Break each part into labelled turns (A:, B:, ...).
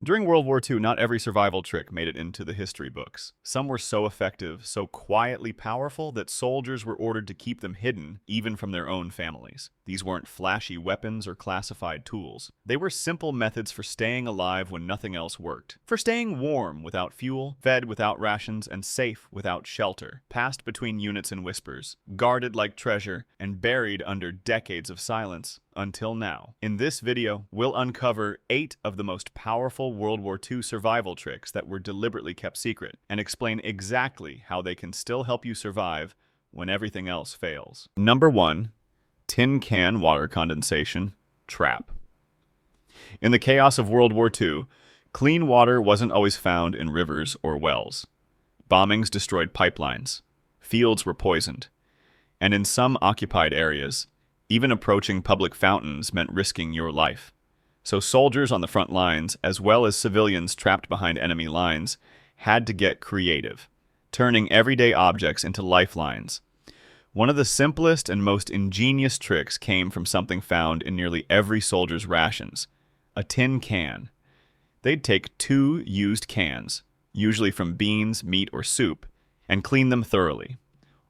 A: During World War II, not every survival trick made it into the history books. Some were so effective, so quietly powerful, that soldiers were ordered to keep them hidden, even from their own families. These weren't flashy weapons or classified tools. They were simple methods for staying alive when nothing else worked. For staying warm without fuel, fed without rations, and safe without shelter. Passed between units in whispers, guarded like treasure, and buried under decades of silence. Until now. In this video, we'll uncover 8 of the most powerful World War II survival tricks that were deliberately kept secret, and explain exactly how they can still help you survive when everything else fails. Number 1. Tin can water condensation trap. In the chaos of World War II, clean water wasn't always found in rivers or wells. Bombings destroyed pipelines. Fields were poisoned. And in some occupied areas, even approaching public fountains meant risking your life. So soldiers on the front lines, as well as civilians trapped behind enemy lines, had to get creative, turning everyday objects into lifelines. One of the simplest and most ingenious tricks came from something found in nearly every soldier's rations: a tin can. They'd take 2 used cans, usually from beans, meat, or soup, and clean them thoroughly.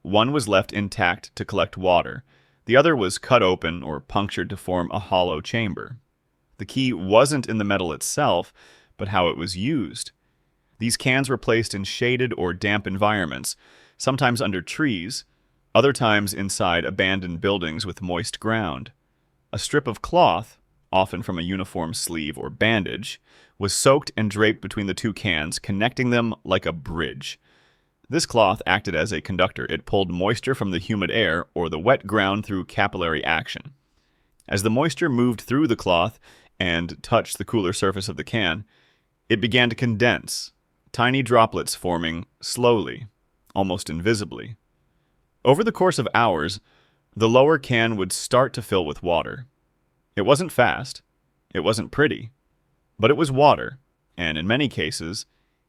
A: One was left intact to collect water. The other was cut open or punctured to form a hollow chamber. The key wasn't in the metal itself, but how it was used. These cans were placed in shaded or damp environments, sometimes under trees, other times inside abandoned buildings with moist ground. A strip of cloth, often from a uniform sleeve or bandage, was soaked and draped between the 2 cans, connecting them like a bridge. This cloth acted as a conductor. It pulled moisture from the humid air or the wet ground through capillary action. As the moisture moved through the cloth and touched the cooler surface of the can, it began to condense, tiny droplets forming slowly, almost invisibly. Over the course of hours, the lower can would start to fill with water. It wasn't fast, it wasn't pretty, but it was water, and in many cases,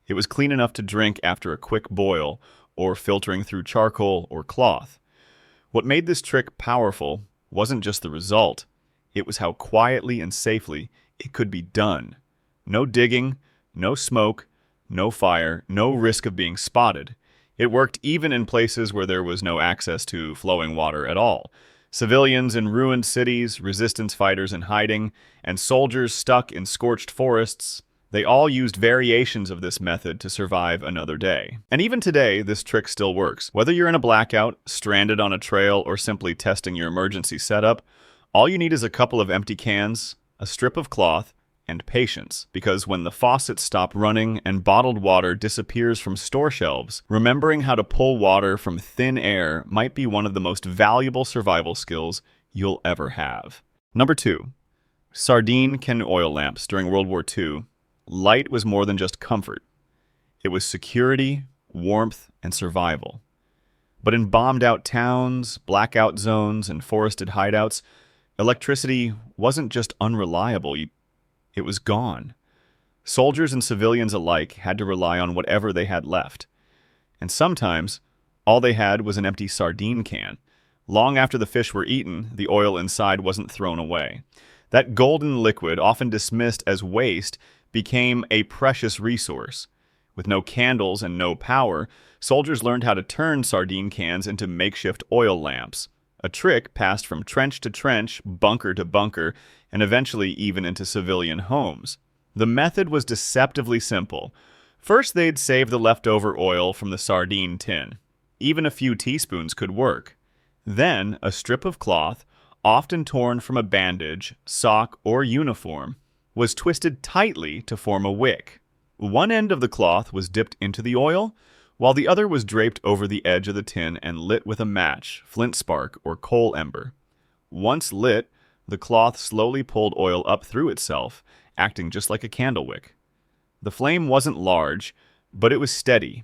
A: it was clean enough to drink after a quick boil or filtering through charcoal or cloth. What made this trick powerful wasn't just the result, it was how quietly and safely it could be done. No digging, no smoke, no fire, no risk of being spotted. It worked even in places where there was no access to flowing water at all. Civilians in ruined cities, resistance fighters in hiding, and soldiers stuck in scorched forests, they all used variations of this method to survive another day. And even today, this trick still works. Whether you're in a blackout, stranded on a trail, or simply testing your emergency setup, all you need is a couple of empty cans, a strip of cloth, and patience. Because when the faucets stop running and bottled water disappears from store shelves, remembering how to pull water from thin air might be one of the most valuable survival skills you'll ever have. Number 2. Sardine can oil lamps. During World War II, light was more than just comfort. It was security, warmth, and survival. But in bombed-out towns, blackout zones, and forested hideouts, electricity wasn't just unreliable, it was gone. Soldiers and civilians alike had to rely on whatever they had left. And sometimes, all they had was an empty sardine can. Long after the fish were eaten, the oil inside wasn't thrown away. That golden liquid, often dismissed as waste, became a precious resource. With no candles and no power, soldiers learned how to turn sardine cans into makeshift oil lamps, a trick passed from trench to trench, bunker to bunker, and eventually even into civilian homes. The method was deceptively simple. First, they'd save the leftover oil from the sardine tin. Even a few teaspoons could work. Then, a strip of cloth, often torn from a bandage, sock, or uniform, was twisted tightly to form a wick. One end of the cloth was dipped into the oil, while the other was draped over the edge of the tin and lit with a match, flint spark, or coal ember. Once lit, the cloth slowly pulled oil up through itself, acting just like a candle wick. The flame wasn't large, but it was steady.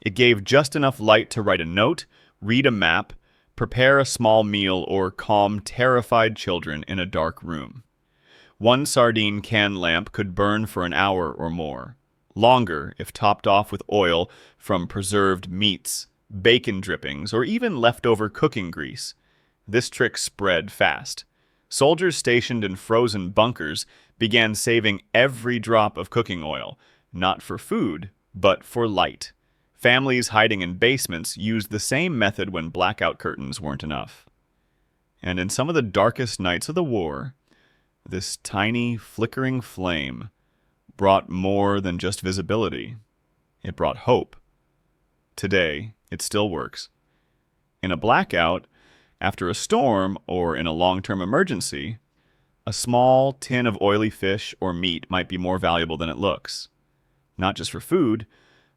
A: It gave just enough light to write a note, read a map, prepare a small meal, or calm terrified children in a dark room. One sardine can lamp could burn for an hour or more, longer if topped off with oil from preserved meats, bacon drippings, or even leftover cooking grease. This trick spread fast. Soldiers stationed in frozen bunkers began saving every drop of cooking oil, not for food, but for light. Families hiding in basements used the same method when blackout curtains weren't enough. And in some of the darkest nights of the war, this tiny, flickering flame brought more than just visibility. It brought hope. Today, it still works. In a blackout, after a storm, or in a long-term emergency, a small tin of oily fish or meat might be more valuable than it looks. Not just for food,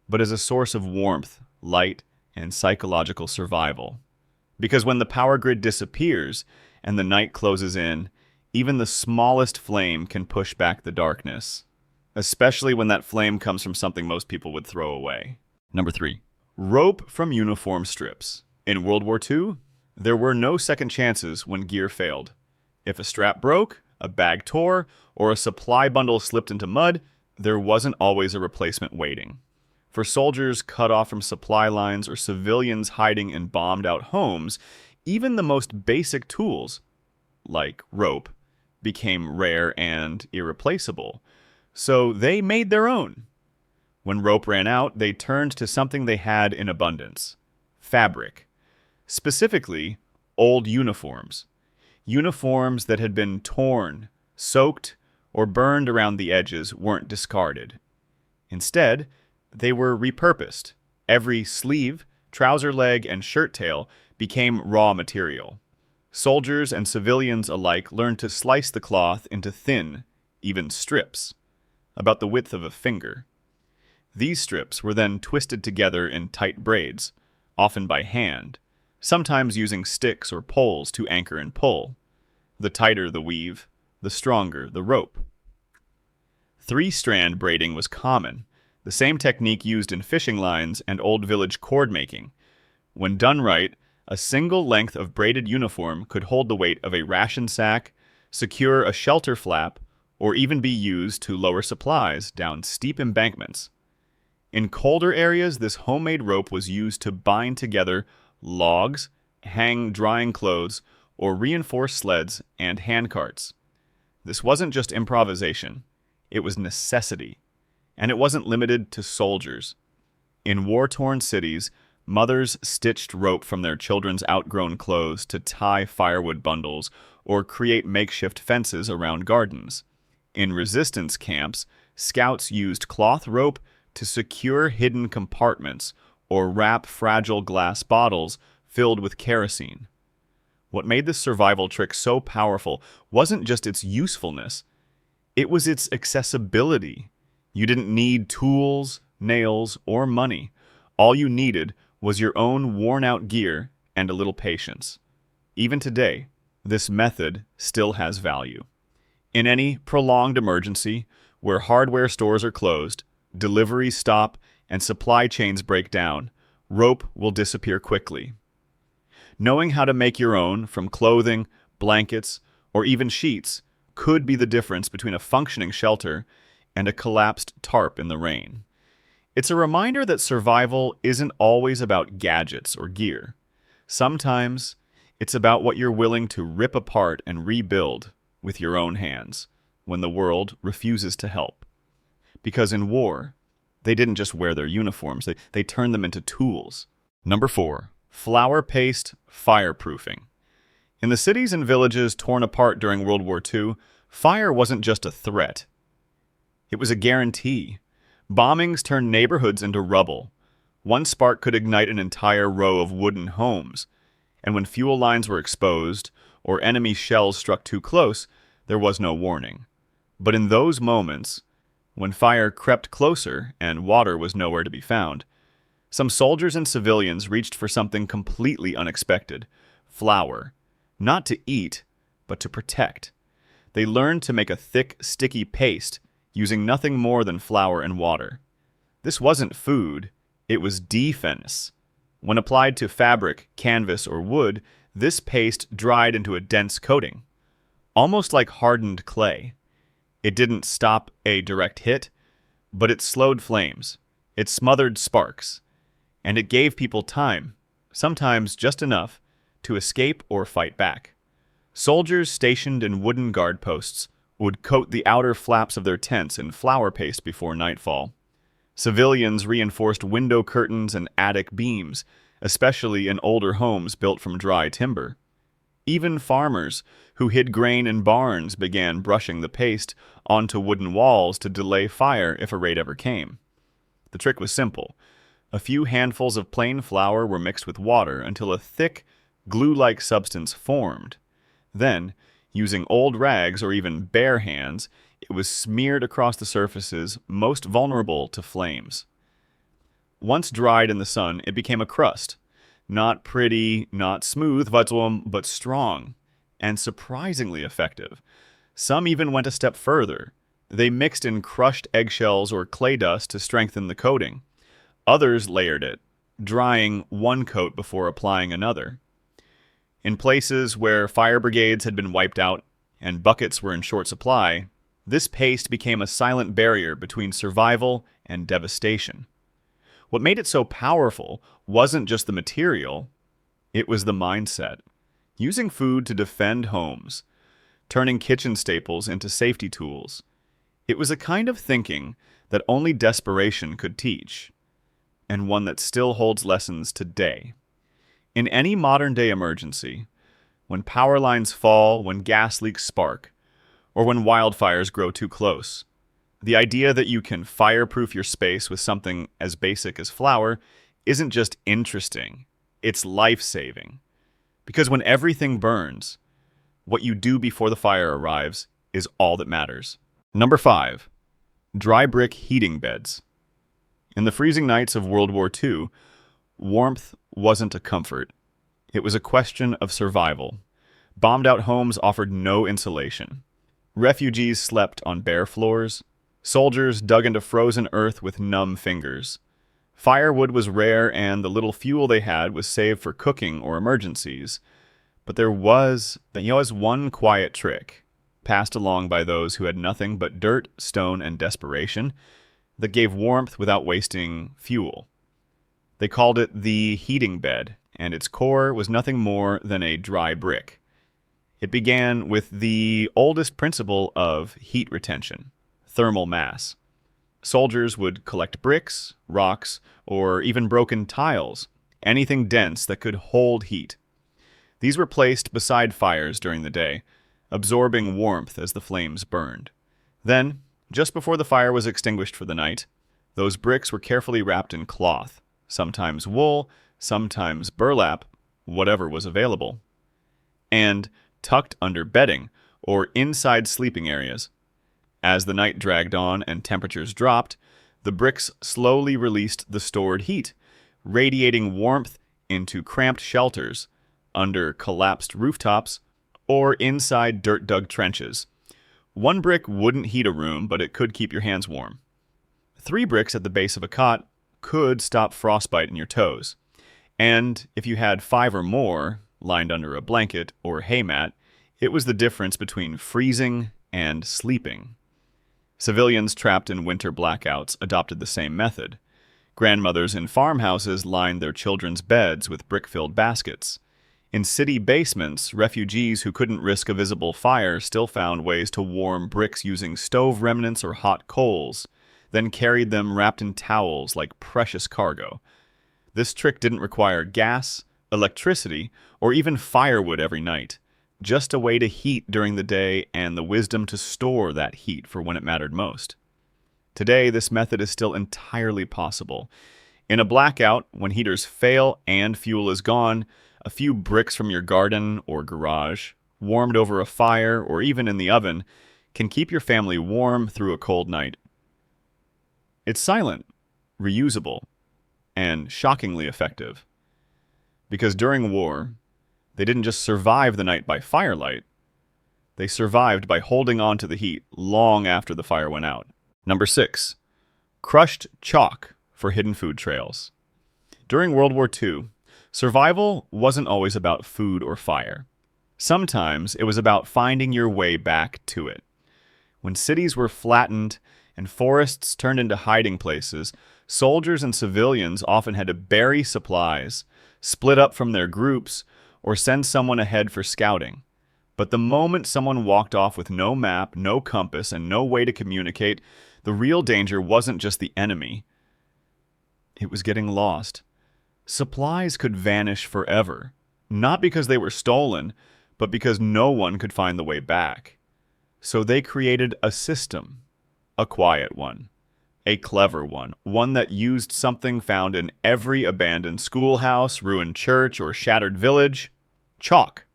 A: but as a source of warmth, light, and psychological survival. Because when the power grid disappears and the night closes in, even the smallest flame can push back the darkness, especially when that flame comes from something most people would throw away. Number 3. Rope from uniform strips. In World War II, there were no second chances when gear failed. If a strap broke, a bag tore, or a supply bundle slipped into mud, there wasn't always a replacement waiting. For soldiers cut off from supply lines or civilians hiding in bombed-out homes, even the most basic tools, like rope, became rare and irreplaceable. So they made their own. When rope ran out, they turned to something they had in abundance: fabric. Specifically, old uniforms. Uniforms that had been torn, soaked, or burned around the edges weren't discarded. Instead, they were repurposed. Every sleeve, trouser leg, and shirt tail became raw material. Soldiers and civilians alike learned to slice the cloth into thin, even strips, about the width of a finger. These strips were then twisted together in tight braids, often by hand, sometimes using sticks or poles to anchor and pull. The tighter the weave, the stronger the rope. 3-strand braiding was common, the same technique used in fishing lines and old village cord making. When done right, a single length of braided uniform could hold the weight of a ration sack, secure a shelter flap, or even be used to lower supplies down steep embankments. In colder areas, this homemade rope was used to bind together logs, hang drying clothes, or reinforce sleds and handcarts. This wasn't just improvisation, it was necessity. And it wasn't limited to soldiers. In war-torn cities, mothers stitched rope from their children's outgrown clothes to tie firewood bundles or create makeshift fences around gardens. In resistance camps, scouts used cloth rope to secure hidden compartments or wrap fragile glass bottles filled with kerosene. What made this survival trick so powerful wasn't just its usefulness, it was its accessibility. You didn't need tools, nails, or money. All you needed was your own worn-out gear and a little patience. Even today, this method still has value. In any prolonged emergency, where hardware stores are closed, deliveries stop, and supply chains break down, rope will disappear quickly. Knowing how to make your own from clothing, blankets, or even sheets could be the difference between a functioning shelter and a collapsed tarp in the rain. It's a reminder that survival isn't always about gadgets or gear. Sometimes it's about what you're willing to rip apart and rebuild with your own hands when the world refuses to help. Because in war, they didn't just wear their uniforms, they turned them into tools. Number 4. Flour paste fireproofing. In the cities and villages torn apart during World War II, fire wasn't just a threat. It was a guarantee. Bombings turned neighborhoods into rubble. One spark could ignite an entire row of wooden homes. And when fuel lines were exposed, or enemy shells struck too close, there was no warning. But in those moments, when fire crept closer and water was nowhere to be found, some soldiers and civilians reached for something completely unexpected: flour. Not to eat, but to protect. They learned to make a thick, sticky paste using nothing more than flour and water. This wasn't food, it was defense. When applied to fabric, canvas, or wood, this paste dried into a dense coating, almost like hardened clay. It didn't stop a direct hit, but it slowed flames, it smothered sparks, and it gave people time, sometimes just enough, to escape or fight back. Soldiers stationed in wooden guard posts would coat the outer flaps of their tents in flour paste before nightfall. Civilians reinforced window curtains and attic beams, especially in older homes built from dry timber. Even farmers who hid grain in barns began brushing the paste onto wooden walls to delay fire if a raid ever came. The trick was simple. A few handfuls of plain flour were mixed with water until a thick, glue-like substance formed. Then, using old rags or even bare hands, it was smeared across the surfaces most vulnerable to flames. Once dried in the sun, it became a crust. Not pretty, not smooth, but strong, and surprisingly effective. Some even went a step further. They mixed in crushed eggshells or clay dust to strengthen the coating. Others layered it, drying one coat before applying another. In places where fire brigades had been wiped out and buckets were in short supply, this paste became a silent barrier between survival and devastation. What made it so powerful wasn't just the material, it was the mindset. Using food to defend homes, turning kitchen staples into safety tools. It was a kind of thinking that only desperation could teach, and one that still holds lessons today. In any modern-day emergency, when power lines fall, when gas leaks spark, or when wildfires grow too close, the idea that you can fireproof your space with something as basic as flour isn't just interesting, it's life-saving. Because when everything burns, what you do before the fire arrives is all that matters. Number 5. Dry brick heating beds. In the freezing nights of World War II, warmth wasn't a comfort. It was a question of survival. Bombed-out homes offered no insulation. Refugees slept on bare floors. Soldiers dug into frozen earth with numb fingers. Firewood was rare, and the little fuel they had was saved for cooking or emergencies. But there was one quiet trick, passed along by those who had nothing but dirt, stone, and desperation, that gave warmth without wasting fuel. They called it the heating bed, and its core was nothing more than a dry brick. It began with the oldest principle of heat retention, thermal mass. Soldiers would collect bricks, rocks, or even broken tiles, anything dense that could hold heat. These were placed beside fires during the day, absorbing warmth as the flames burned. Then, just before the fire was extinguished for the night, those bricks were carefully wrapped in cloth, sometimes wool, sometimes burlap, whatever was available, and tucked under bedding or inside sleeping areas. As the night dragged on and temperatures dropped, the bricks slowly released the stored heat, radiating warmth into cramped shelters, under collapsed rooftops, or inside dirt-dug trenches. One brick wouldn't heat a room, but it could keep your hands warm. 3 bricks at the base of a cot could stop frostbite in your toes. And if you had 5 or more, lined under a blanket or haymat, it was the difference between freezing and sleeping. Civilians trapped in winter blackouts adopted the same method. Grandmothers in farmhouses lined their children's beds with brick-filled baskets. In city basements, refugees who couldn't risk a visible fire still found ways to warm bricks using stove remnants or hot coals, then carried them wrapped in towels like precious cargo. This trick didn't require gas, electricity, or even firewood every night. Just a way to heat during the day and the wisdom to store that heat for when it mattered most. Today, this method is still entirely possible. In a blackout, when heaters fail and fuel is gone, a few bricks from your garden or garage, warmed over a fire or even in the oven, can keep your family warm through a cold night. It's silent, reusable, and shockingly effective. Because during war, they didn't just survive the night by firelight, they survived by holding on to the heat long after the fire went out. Number 6. Crushed chalk for hidden food trails. During World War II, survival wasn't always about food or fire. Sometimes it was about finding your way back to it. When cities were flattened and forests turned into hiding places, soldiers and civilians often had to bury supplies, split up from their groups, or send someone ahead for scouting. But the moment someone walked off with no map, no compass, and no way to communicate, the real danger wasn't just the enemy. It was getting lost. Supplies could vanish forever, not because they were stolen, but because no one could find the way back. So they created a system, a quiet one, a clever one that used something found in every abandoned schoolhouse, ruined church, or shattered village: chalk.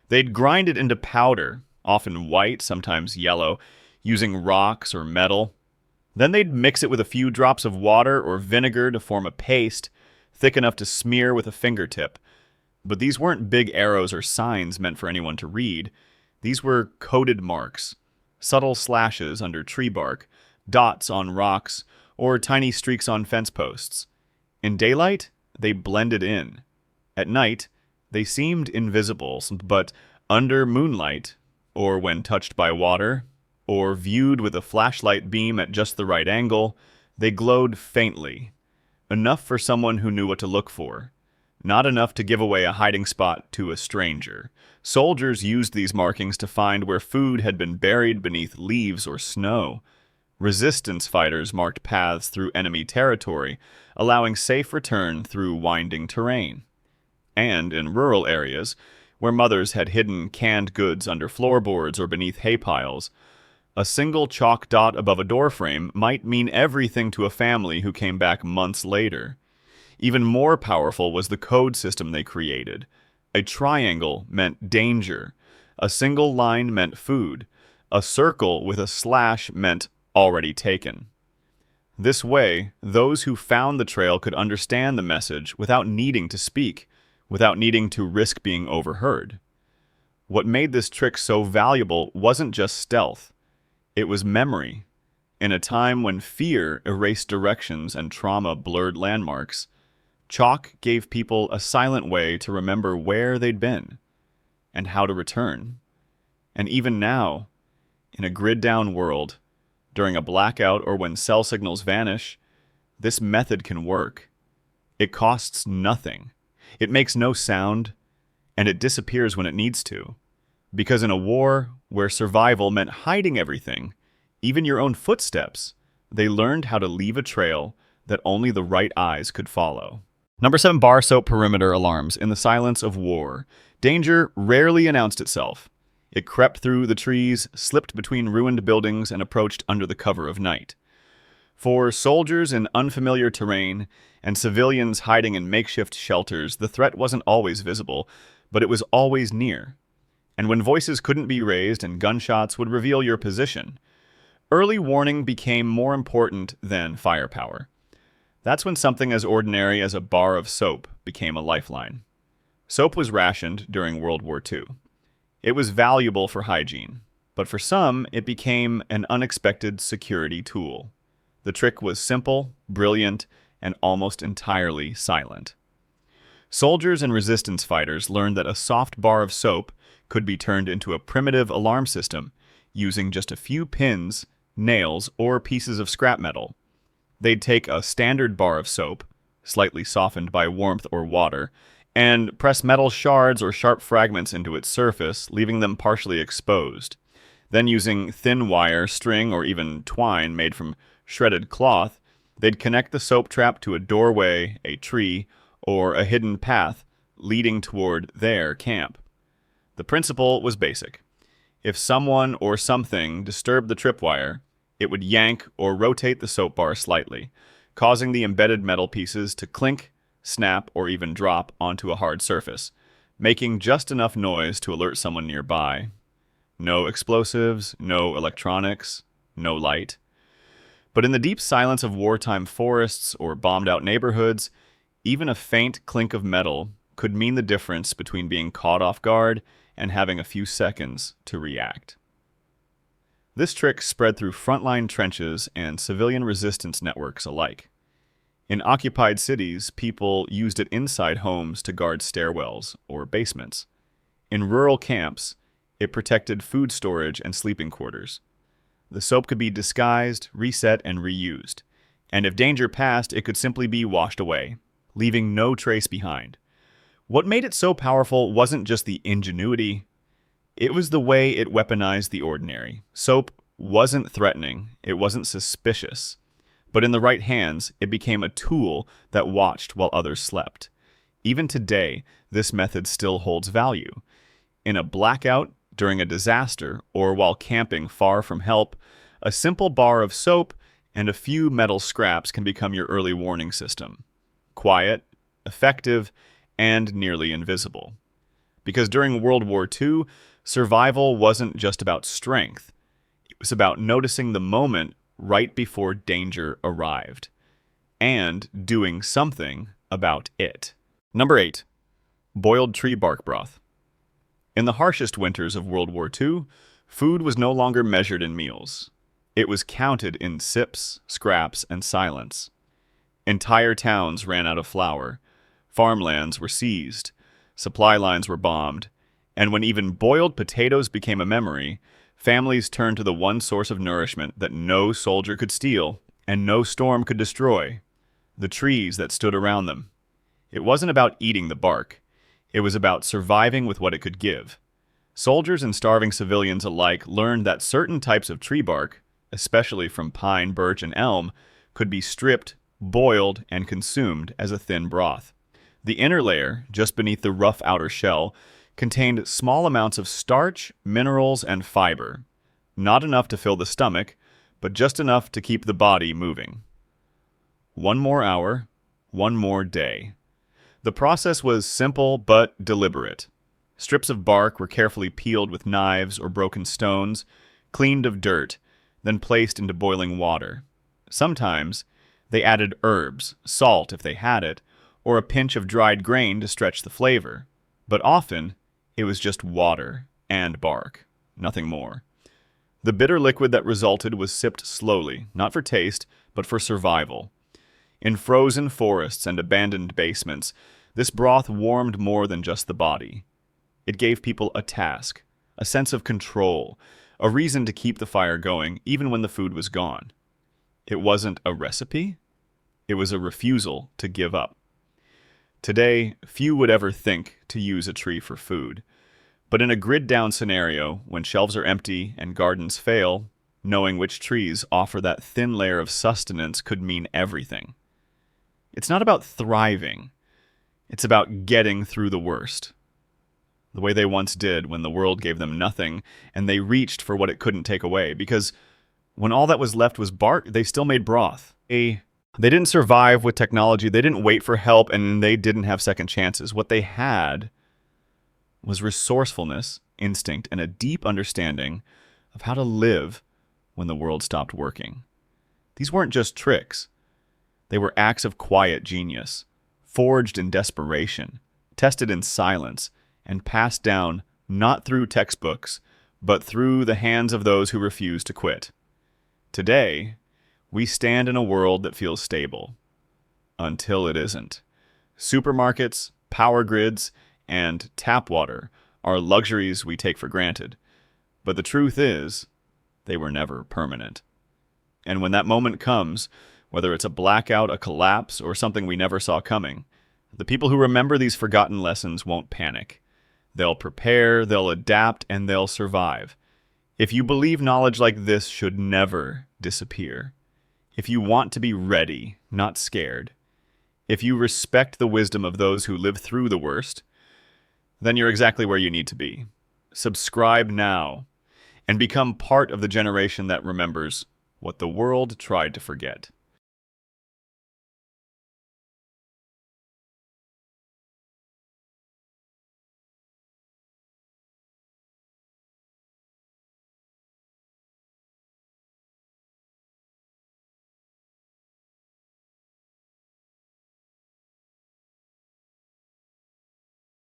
A: They'd grind it into powder, often white, sometimes yellow, using rocks or metal. Then they'd mix it with a few drops of water or vinegar to form a paste, thick enough to smear with a fingertip. But these weren't big arrows or signs meant for anyone to read. These were coded marks, subtle slashes under tree bark, dots on rocks, or tiny streaks on fence posts. In daylight, they blended in. At night, they seemed invisible, but under moonlight, or when touched by water, or viewed with a flashlight beam at just the right angle, they glowed faintly, enough for someone who knew what to look for. Not enough to give away a hiding spot to a stranger. Soldiers used these markings to find where food had been buried beneath leaves or snow. Resistance fighters marked paths through enemy territory, allowing safe return through winding terrain. And in rural areas, where mothers had hidden canned goods under floorboards or beneath hay piles, a single chalk dot above a doorframe might mean everything to a family who came back months later. Even more powerful was the code system they created. A triangle meant danger. A single line meant food. A circle with a slash meant already taken. This way, those who found the trail could understand the message without needing to speak, without needing to risk being overheard. What made this trick so valuable wasn't just stealth. It was memory. In a time when fear erased directions and trauma blurred landmarks, chalk gave people a silent way to remember where they'd been and how to return. And even now, in a grid-down world, during a blackout or when cell signals vanish, this method can work. It costs nothing. It makes no sound, and it disappears when it needs to. Because in a war where survival meant hiding everything, even your own footsteps, they learned how to leave a trail that only the right eyes could follow. Number 7, bar soap perimeter alarms. In the silence of war, danger rarely announced itself. It crept through the trees, slipped between ruined buildings, and approached under the cover of night. For soldiers in unfamiliar terrain and civilians hiding in makeshift shelters, the threat wasn't always visible, but it was always near. And when voices couldn't be raised and gunshots would reveal your position, early warning became more important than firepower. That's when something as ordinary as a bar of soap became a lifeline. Soap was rationed during World War II. It was valuable for hygiene, but for some, it became an unexpected security tool. The trick was simple, brilliant, and almost entirely silent. Soldiers and resistance fighters learned that a soft bar of soap could be turned into a primitive alarm system using just a few pins, nails, or pieces of scrap metal. They'd take a standard bar of soap, slightly softened by warmth or water, and press metal shards or sharp fragments into its surface, leaving them partially exposed. Then using thin wire, string, or even twine made from shredded cloth, they'd connect the soap trap to a doorway, a tree, or a hidden path leading toward their camp. The principle was basic. If someone or something disturbed the tripwire, it would yank or rotate the soap bar slightly, causing the embedded metal pieces to clink, snap, or even drop onto a hard surface, making just enough noise to alert someone nearby. No explosives, no electronics, no light. But in the deep silence of wartime forests or bombed-out neighborhoods, even a faint clink of metal could mean the difference between being caught off guard and having a few seconds to react. This trick spread through frontline trenches and civilian resistance networks alike. In occupied cities, people used it inside homes to guard stairwells or basements. In rural camps, it protected food storage and sleeping quarters. The soap could be disguised, reset, and reused. And if danger passed, it could simply be washed away, leaving no trace behind. What made it so powerful wasn't just the ingenuity, It was the way it weaponized the ordinary. Soap wasn't threatening, it wasn't suspicious. But in the right hands, it became a tool that watched while others slept. Even today, this method still holds value. In a blackout, during a disaster, or while camping far from help, a simple bar of soap and a few metal scraps can become your early warning system. Quiet, effective, and nearly invisible. Because during World War II, survival wasn't just about strength. It was about noticing the moment right before danger arrived, and doing something about it. Number 8. Boiled tree bark broth. In the harshest winters of World War II, food was no longer measured in meals. It was counted in sips, scraps, and silence. Entire towns ran out of flour. Farmlands were seized. Supply lines were bombed. And when even boiled potatoes became a memory, families turned to the one source of nourishment that no soldier could steal and no storm could destroy: the trees that stood around them. It wasn't about eating the bark. It was about surviving with what it could give. Soldiers and starving civilians alike learned that certain types of tree bark, especially from pine, birch, and elm, could be stripped, boiled, and consumed as a thin broth. The inner layer, just beneath the rough outer shell, contained small amounts of starch, minerals, and fiber. Not enough to fill the stomach, but just enough to keep the body moving. One more hour, one more day. The process was simple but deliberate. Strips of bark were carefully peeled with knives or broken stones, cleaned of dirt, then placed into boiling water. Sometimes they added herbs, salt if they had it, or a pinch of dried grain to stretch the flavor. But often, it was just water and bark, nothing more. The bitter liquid that resulted was sipped slowly, not for taste, but for survival. In frozen forests and abandoned basements, this broth warmed more than just the body. It gave people a task, a sense of control, a reason to keep the fire going even when the food was gone. It wasn't a recipe, it was a refusal to give up. Today, few would ever think to use a tree for food. But in a grid-down scenario, when shelves are empty and gardens fail, knowing which trees offer that thin layer of sustenance could mean everything. It's not about thriving. It's about getting through the worst. The way they once did when the world gave them nothing and they reached for what it couldn't take away. Because when all that was left was bark, they still made broth. They didn't survive with technology. They didn't wait for help, and they didn't have second chances. What they had was resourcefulness, instinct, and a deep understanding of how to live when the world stopped working. These weren't just tricks. They were acts of quiet genius, forged in desperation, tested in silence, and passed down not through textbooks, but through the hands of those who refuse to quit. Today, we stand in a world that feels stable, until it isn't. Supermarkets, power grids, and tap water are luxuries we take for granted. But the truth is, they were never permanent. And when that moment comes, whether it's a blackout, a collapse, or something we never saw coming, the people who remember these forgotten lessons won't panic. They'll prepare, they'll adapt, and they'll survive. If you believe knowledge like this should never disappear, if you want to be ready, not scared, if you respect the wisdom of those who live through the worst, then you're exactly where you need to be. Subscribe now and become part of the generation that remembers what the world tried to forget.